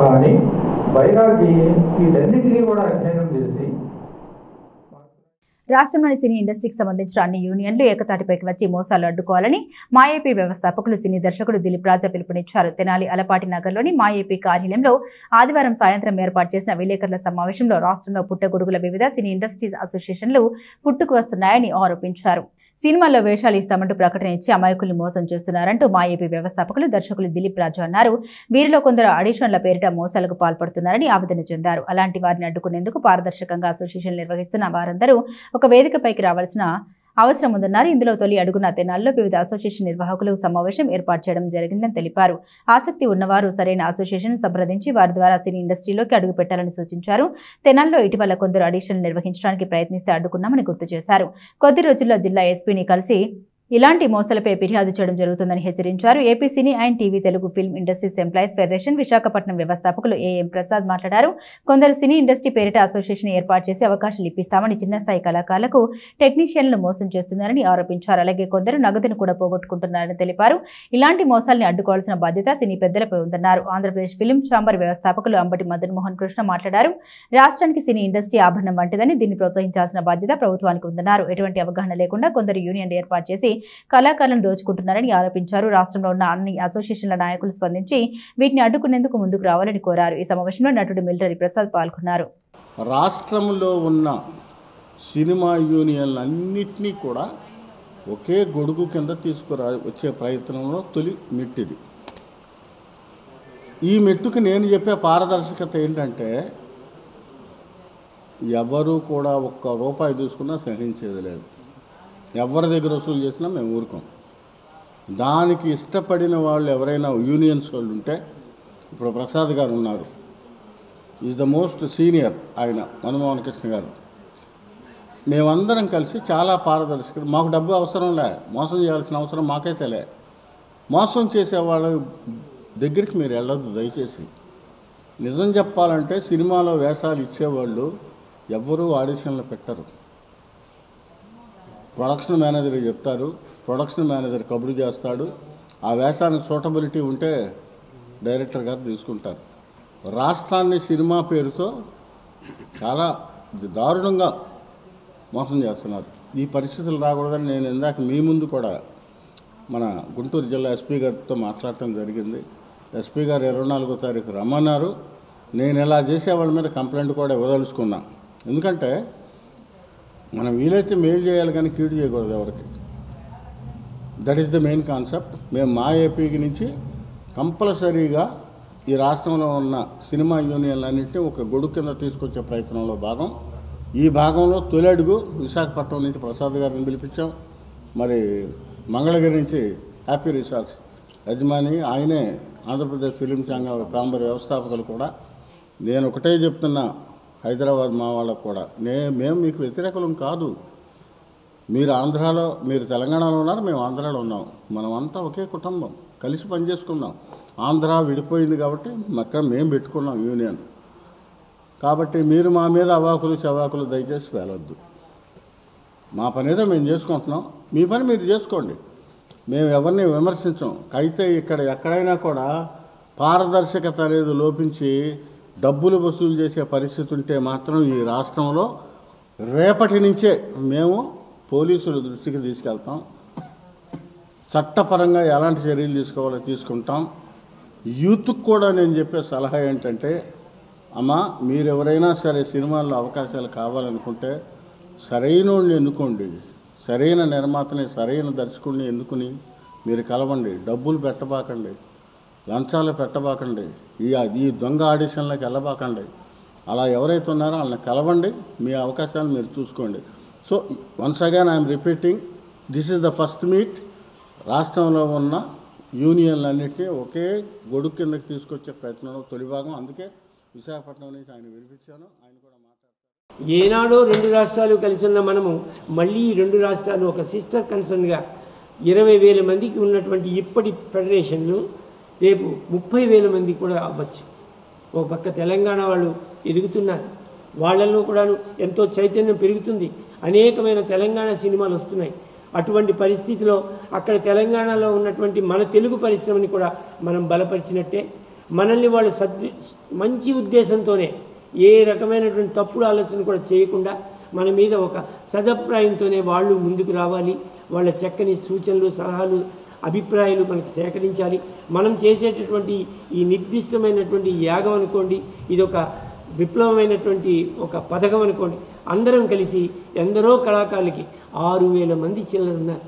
కానీ బైరాగి వీటన్నిటినీ కూడా అధ్యయనం చేసి రాష్ట్రంలోని సినీ ఇండస్ట్రీకి సంబంధించిన అన్ని యూనియన్లు ఏకతాటిపైకి వచ్చి మోసాలు అడ్డుకోవాలని మాఏపీ వ్యవస్థాపకులు సినీ దర్శకుడు దిలీప్ రాజా పిలుపునిచ్చారు. తెనాలి అలపాటి నగర్లోని మాఏపీ కార్యాలయంలో ఆదివారం సాయంత్రం ఏర్పాటు చేసిన విలేకరుల సమావేశంలో రాష్ట్రంలో పుట్టగొడుగుల వివిధ సినీ ఇండస్ట్రీస్ అసోసియేషన్లు పుట్టుకు వస్తున్నాయని ఆరోపించారు. సినిమాల్లో వేషాలు ఇస్తామంటూ ప్రకటన ఇచ్చి అమాయకుల్ని మోసం చేస్తున్నారంటూ మాఏపీ వ్యవస్థాపకులు దర్శకులు దిలీప్ రాజు అన్నారు. వీరిలో కొందరు ఆడిషన్ల పేరిట మోసాలకు పాల్పడుతున్నారని ఆవేదన చెందారు. అలాంటి వారిని అడ్డుకునేందుకు పారదర్శకంగా అసోసియేషన్ నిర్వహిస్తున్న వారందరూ ఒక వేదికపైకి రావాల్సిన అవసరం ఉందన్నారు. ఇందులో తొలి అడుగున తెనాల్లో వివిధ అసోసియేషన్ నిర్వాహకులు సమావేశం ఏర్పాటు చేయడం జరిగిందని తెలిపారు. ఆసక్తి ఉన్నవారు సరైన అసోసియేషన్ సంప్రదించి వారి ద్వారా సినీ ఇండస్ట్రీలోకి అడుగు పెట్టాలని సూచించారు. తెనాల్లో ఇటీవల కొందరు ఆడిషన్లు నిర్వహించడానికి ప్రయత్నిస్తే అడ్డుకున్నామని గుర్తు చేశారు. కొద్ది రోజుల్లో జిల్లా ఎస్పీని కలిసి ఇలాంటి మోసాలపై ఫిర్యాదు చేయడం జరుగుతుందని హెచ్చరించారు. AP cine and TV Telugu film industries employees federation Visakhapatnam వ్యవస్థాపకులు ఏఎం ప్రసాద్ మాట్లాడారు. కొందరు సినీ ఇండస్ట్రీ పేరిట అసోసియేషన్ ఏర్పాటు చేసి అవకాశాలు ఇప్పిస్తామని చిన్న స్థాయి కళాకారులకు టెక్నీషియన్లను మోసం చేస్తున్నారని ఆరోపించారు. అలాగే కొందరు నగదును కూడా పోగొట్టుకుంటున్నారని తెలిపారు. ఇలాంటి మోసాల్ని అడ్డుకోవాల్సిన బాధ్యత సినీ పెద్దలపై ఉందన్నారు. ఆంధ్రప్రదేశ్ ఫిల్మ్ ఛాంబర్ వ్యవస్థాపకులు అంబటి మదన్ మోహన్ కృష్ణ మాట్లాడారు. రాష్ట్రానికి సినీ ఇండస్ట్రీ ఆభరణం వంటిదని, దీన్ని ప్రోత్సహించాల్సిన బాధ్యత ప్రభుత్వానికి ఉందన్నారు. ఎటువంటి అవగాహన లేకుండా కొందరు యూనియన్ ఏర్పాటు చేసి కళాకారులను దోచుకుంటున్నారని ఆరోపించారు. రాష్ట్రంలో ఉన్న అన్ని అసోసియేషన్ల నాయకులు స్పందించి వీటిని అడ్డుకునేందుకు ముందుకు రావాలని కోరారు. ఈ సమావేశంలో నటుడు మిలిటరీ ప్రసాద్ పాల్గొన్నారు. రాష్ట్రంలో ఉన్న సినిమా యూనియన్లన్నింటినీ కూడా ఒకే గొడుగు కింద వచ్చే ప్రయత్నంలో తొలి మెట్టిది. ఈ మెట్టుకు నేను చెప్పే పారదర్శకత ఏంటంటే, ఎవరు కూడా ₹1 తీసుకున్నా సహించేది లేదు. ఎవరి దగ్గర వసూలు చేసినా మేము ఊరుకోం. దానికి ఇష్టపడిన వాళ్ళు ఎవరైనా యూనియన్స్ వాళ్ళు ఉంటే, ఇప్పుడు ప్రసాద్ గారు ఉన్నారు, ఈజ్ ద మోస్ట్ సీనియర్ ఆయన మన్మోహన్ కృష్ణ గారు. మేమందరం కలిసి చాలా పారదర్శకత, మాకు డబ్బు అవసరం లే, మోసం చేయాల్సిన అవసరం మాకైతే లే. మోసం చేసేవాళ్ళ దగ్గరికి మీరు వెళ్ళొద్దు దయచేసి. నిజం చెప్పాలంటే సినిమాలో వేషాలు ఇచ్చేవాళ్ళు ఎవ్వరూ ఆడిషన్లు పెట్టరు. ప్రొడక్షన్ మేనేజర్ చెప్తారు, ప్రొడక్షన్ మేనేజర్ కబురు చేస్తాడు, ఆ వేషానికి సూటబిలిటీ ఉంటే డైరెక్టర్ గారు తీసుకుంటారు. రాష్ట్రాన్ని సినిమా పేరుతో చాలా దారుణంగా మోసం చేస్తున్నారు. ఈ పరిస్థితులు రాకూడదని నేను ఇందాక మీ ముందు కూడా మన గుంటూరు జిల్లా ఎస్పీ గారితో మాట్లాడటం జరిగింది. ఎస్పీ గారు 24వ తారీఖు రమ్మన్నారు. నేను ఇలా చేసేవాళ్ళ మీద కంప్లైంట్ కూడా ఇవ్వదలుచుకున్నా. ఎందుకంటే మనం వీలైతే మేలు చేయాలి కానీ కీడు చేయకూడదు ఎవరికి. That is the main concept. మేము మా ఏపీకి నుంచి కంపల్సరీగా ఈ రాష్ట్రంలో ఉన్న సినిమా యూనియన్లన్నింటినీ ఒక గొడుగు కింద తీసుకొచ్చే ప్రయత్నంలో భాగం. ఈ భాగంలో తొలి అడుగు విశాఖపట్నం నుంచి ప్రసాద్ గారిని పిలిపించాం. మరి మంగళగిరి నుంచి హ్యాపీ రిసార్ట్స్ యజమాని ఆయనే, ఆంధ్రప్రదేశ్ ఫిలిం ఛాంబర్ వ్యవస్థాపకులు కూడా. నేను ఒకటే చెప్తున్నా హైదరాబాద్ మా వాళ్ళకు కూడా, మేము మీకు వ్యతిరేకులం కాదు. మీరు ఆంధ్రాలో, మీరు తెలంగాణలో ఉన్నారు, మేము ఆంధ్రాలో ఉన్నాం. మనమంతా ఒకే కుటుంబం, కలిసి పనిచేసుకుందాం. ఆంధ్ర విడిపోయింది కాబట్టి అక్కడ మేము పెట్టుకున్నాం యూనియన్. కాబట్టి మీరు మా మీద అవాకులు చవాకులు దయచేసి వెళ్ళొద్దు. మా పని ఏదో మేము చేసుకుంటున్నాం, మీ పని మీరు చేసుకోండి. మేము ఎవరిని విమర్శించాం. అయితే ఇక్కడ ఎక్కడైనా కూడా పారదర్శకత అనేది లోపించి డబ్బులు వసూలు చేసే పరిస్థితి ఉంటే మాత్రం ఈ రాష్ట్రంలో రేపటి నుంచే మేము పోలీసుల దృష్టికి తీసుకెళ్తాం. చట్టపరంగా ఎలాంటి చర్యలు తీసుకోవాలో తీసుకుంటాం. యూత్కి కూడా నేను చెప్పే సలహా ఏంటంటే, అమ్మా మీరు ఎవరైనా సరే సినిమాల్లో అవకాశాలు కావాలనుకుంటే సరైనోడిని ఎన్నుకోండి, సరైన నిర్మాతని, సరైన దర్శకుడిని ఎన్నుకుని మీరు కలవండి. డబ్బులు పెట్టబాకండి, లంచాలు పెట్టబాకండి, ఈ దొంగ ఆడిషన్లకు వెళ్ళబాకండి. అలా ఎవరైతే ఉన్నారో వాళ్ళని కలవండి, మీ అవకాశాలు మీరు చూసుకోండి. So once again I'm repeating, this is the first meet. రాష్ట్రంలో ఉన్న యూనియన్లన్నింటినీ ఒకే గొడుగు కిందకి తీసుకొచ్చే ప్రయత్నంలో తొలి భాగం. అందుకే విశాఖపట్నం నుంచి ఆయన వినిపించాను. ఆయన కూడా మాట్లాడతారు. ఏనాడో రెండు రాష్ట్రాలు కలిసి ఉన్న మనము మళ్ళీ ఈ రెండు రాష్ట్రాలు ఒక సిస్టర్ కన్సర్న్గా 20,000 మందికి ఉన్నటువంటి ఇప్పటి ఫెడరేషన్లు రేపు 30,000 మంది కూడా అవ్వచ్చు. ఒక పక్క తెలంగాణ వాళ్ళు ఎదుగుతున్నారు, వాళ్ళల్లో కూడా ఎంతో చైతన్యం పెరుగుతుంది. అనేకమైన తెలంగాణ సినిమాలు వస్తున్నాయి. అటువంటి పరిస్థితిలో అక్కడ తెలంగాణలో ఉన్నటువంటి మన తెలుగు పరిశ్రమని కూడా మనం బలపరిచినట్టే. మనల్ని వాళ్ళు మంచి ఉద్దేశంతోనే, ఏ రకమైనటువంటి తప్పుడు ఆలోచన కూడా చేయకుండా మన మీద ఒక సదభిప్రాయంతోనే వాళ్ళు ముందుకు రావాలి. వాళ్ళ చక్కని సూచనలు, సలహాలు, అభిప్రాయాలు మనకు సేకరించాలి. మనం చేసేటటువంటి ఈ నిర్దిష్టమైనటువంటి యాగం అనుకోండి, ఇది ఒక విప్లవమైనటువంటి ఒక పథకం అనుకోండి. అందరం కలిసి ఎందరో కళాకారులకి 6,000 మంది చిల్లర ఉన్నారు.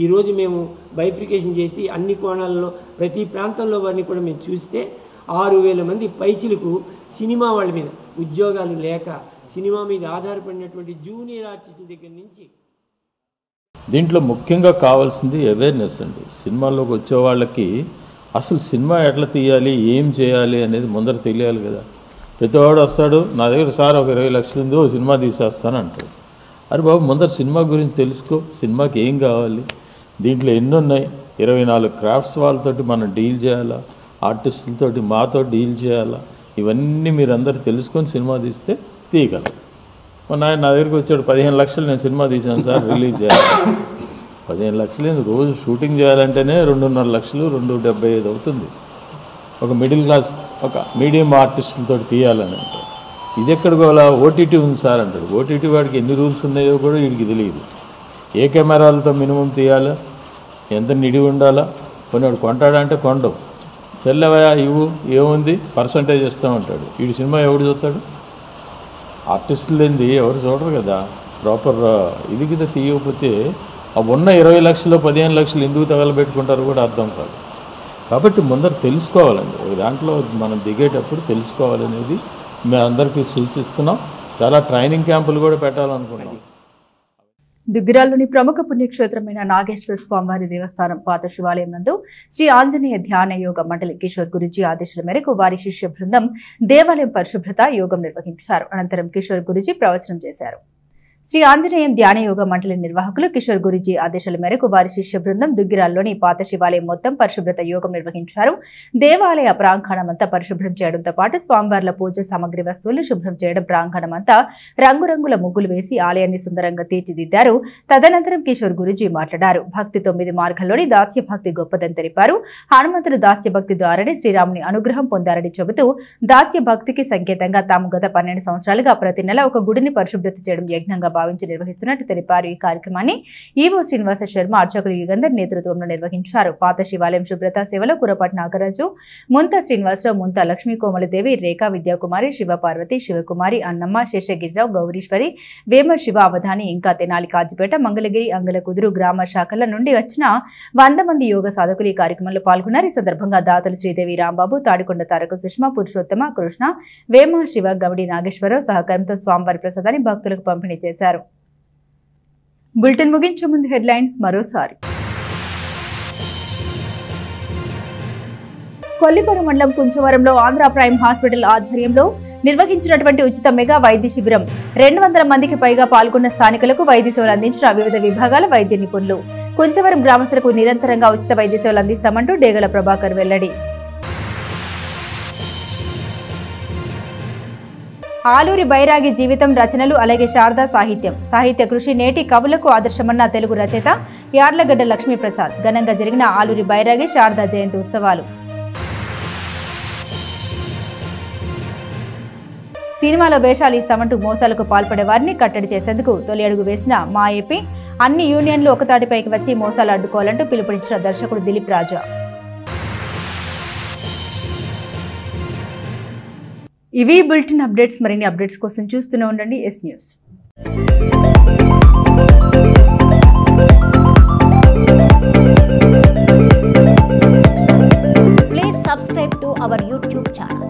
ఈరోజు మేము బైఫికేషన్ చేసి అన్ని కోణాలలో ప్రతి ప్రాంతంలో వారిని కూడా మేము చూస్తే 6,000 మంది పైచిలకు సినిమా వాళ్ళ మీద ఉద్యోగాలు లేక సినిమా మీద ఆధారపడినటువంటి జూనియర్ ఆర్టిస్టుల దగ్గర నుంచి. దీంట్లో ముఖ్యంగా కావాల్సింది అవేర్నెస్ అండి. సినిమాల్లోకి వచ్చే వాళ్ళకి అసలు సినిమా ఎట్లా తీయాలి, ఏం చేయాలి అనేది ముందర తెలియాలి కదా. ప్రతివాడు వస్తాడు నా దగ్గర, సార్ ఒక 20 లక్షలు ఉంది, ఓ సినిమా తీసేస్తాను అంటాడు. అరే బాబు, ముందర సినిమా గురించి తెలుసుకో, సినిమాకి ఏం కావాలి, దీంట్లో ఎన్ని ఉన్నాయి, 24 క్రాఫ్ట్స్ వాళ్ళతోటి మనం డీల్ చేయాలా, ఆర్టిస్టులతోటి మాతో డీల్ చేయాలా, ఇవన్నీ మీరు అందరూ తెలుసుకొని సినిమా తీస్తే తీయగలరు. మొన్న ఆయన నా దగ్గరికి వచ్చాడు, 15 లక్షలు నేను సినిమా తీశాను సార్, రిలీజ్ చేయాలి. 15 లక్షలు రోజు షూటింగ్ చేయాలంటేనే 2.5 లక్షలు, 2.75 అవుతుంది. ఒక మిడిల్ క్లాస్, ఒక మీడియం ఆర్టిస్టులతో తీయాలని అంటే ఇది ఎక్కడికో అలా ఓటీటీ ఉంది సార్ అంటాడు. ఓటీటీ వాడికి ఎన్ని రూల్స్ ఉన్నాయో కూడా వీడికి తెలియదు. ఏ కెమెరాలతో మినిమం తీయాలా, ఎంత నిడి ఉండాలా, కొన్ని వాడు కొంటాడంటే కొండవు, చెల్లెవయా ఇవ్వు, ఏముంది పర్సంటేజ్ ఇస్తామంటాడు. వీడి సినిమా ఎవడు చూస్తాడు? ఆర్టిస్టులు లేనిది ఎవరు చూడరు కదా. ప్రాపర్ ఇది కింద తీయకపోతే ఆ ఉన్న 20 లక్షలు 15 లక్షలు ఎందుకు తగలబెట్టుకుంటారో కూడా అర్థం కాదు. కాబట్టి ముందర తెలుసుకోవాలండి, దాంట్లో మనం దిగేటప్పుడు తెలుసుకోవాలనేది మేము అందరికీ సూచిస్తున్నాం. చాలా ట్రైనింగ్ క్యాంపులు కూడా పెట్టాలనుకుంటున్నాం. దుగ్గిరాల్లోని ప్రముఖ పుణ్యక్షేత్రమైన నాగేశ్వర స్వామివారి దేవస్థానం పాత శివాలయం నందు శ్రీ ఆంజనేయ ధ్యాన యోగ మండలి కిషోర్ గురుజీ ఆదేశాల మేరకు వారి శిష్య బృందం దేవాలయం పరిశుభ్రత యోగం నిర్వహించారు. అనంతరం కిషోర్ గురుజీ ప్రవచనం చేశారు. శ్రీ ఆంజనేయం ధ్యాన యోగ మండలి నిర్వాహకులు కిషోర్ గురుజీ ఆదేశాల మేరకు వారి శిష్య బృందం దుగ్గిరాల్లోని పాత శివాలయం మొత్తం పరిశుభ్రత యోగం నిర్వహించారు. దేవాలయ ప్రాంగణమంతా పరిశుభ్రం చేయడంతో పాటు స్వామివార్ల పూజ సామగ్రి వస్తువులు శుభ్రం చేయడం, ప్రాంగణమంతా రంగురంగుల ముగ్గులు వేసి ఆలయాన్ని సుందరంగా తీర్చిదిద్దారు. తదనంతరం కిషోర్ గురుజీ మాట్లాడారు. భక్తి 9 మార్గాల్లోని దాస్య భక్తి గొప్పదని తెలిపారు. హనుమంతుడు దాస్య భక్తి ద్వారానే శ్రీరాముని అనుగ్రహం పొందారని చెబుతూ దాస్య భక్తికి సంకేతంగా తాము గత 12 సంవత్సరాలుగా ప్రతి నెల ఒక గుడిని పరిశుభ్రత చేయడం యజ్ఞంగా భావించి నిర్వహిస్తున్నట్టు తెలిపారు. ఈ కార్యక్రమాన్ని ఈవో శ్రీనివాస శర్మ, అర్చకులు యుగంధర్ నేతృత్వంలో నిర్వహించారు. పాత శివాలయం శుభ్రత సేవలో కురపాటి నాగరాజు, ముంత శ్రీనివాసరావు, ముంత లక్ష్మీ కోమలదేవి, రేఖా విద్యాకుమారి, శివపార్వతి, శివకుమారి, అన్నమ్మ, శేషగిరిరావు, గౌరీశ్వరి, వేమ శివ అవధాని, ఇంకా తెనాలి కాజిపేట, మంగళగిరి, అంగల కుదురు గ్రామ శాఖల నుండి వచ్చిన 100 మంది యోగ సాధకులు ఈ కార్యక్రమంలో పాల్గొన్నారు. ఈ సందర్భంగా దాతలు శ్రీదేవి రాంబాబు, తాడికొండ తారక సుష్మా, పురుషోత్తమ, కృష్ణ, వేమ శివ, గౌడి నాగేశ్వరరావు సహకారంతో స్వామివారి ప్రసాదాన్ని భక్తులకు పంపిణీ చేశారు. బులెటిన్ ముగించే ముందు హెడ్లైన్స్ మరోసారి. కొల్లిపర మండలం కుంచవరంలో ఆంధ్ర ప్రైమ్ హాస్పిటల్ ఆధ్వర్యంలో నిర్వహించినటువంటి ఉచిత మెగా వైద్య శిబిరం 200 మందికి పైగా పాల్గొన్న స్థానికులకు వైద్య సేవలు అందించిన వివిధ విభాగాల వైద్య నిపుణులు. కుంచవరం గ్రామస్తులకు నిరంతరంగా ఉచిత వైద్య సేవలు అందిస్తామంటూ డేగల ప్రభాకర్ వెల్లడి. ఆలూరి బైరాగి జీవితం, రచనలు, అలాగే శారదా సాహిత్య కృషి నేటి కవులకు ఆదర్శమన్న తెలుగు రచయిత యార్లగడ్డ లక్ష్మీప్రసాద్. ఘనంగా జరిగిన ఆలూరి బైరాగి శారదా జయంతి ఉత్సవాలు. సినిమాలో వేషాలు ఇస్తామంటూ మోసాలకు పాల్పడే వారిని కట్టడి చేసేందుకు తొలి అడుగు వేసిన మా ఏపీ. అన్ని యూనియన్లు ఒకతాటిపైకి వచ్చి మోసాలు అడ్డుకోవాలంటూ పిలుపునిచ్చిన దర్శకుడు దిలీప్ రాజా. ఇవి బులెటిన్ అప్డేట్స్. మరిన్ని అప్డేట్స్ కోసం చూస్తూనే ఉండండి yes news. Please subscribe to our YouTube channel.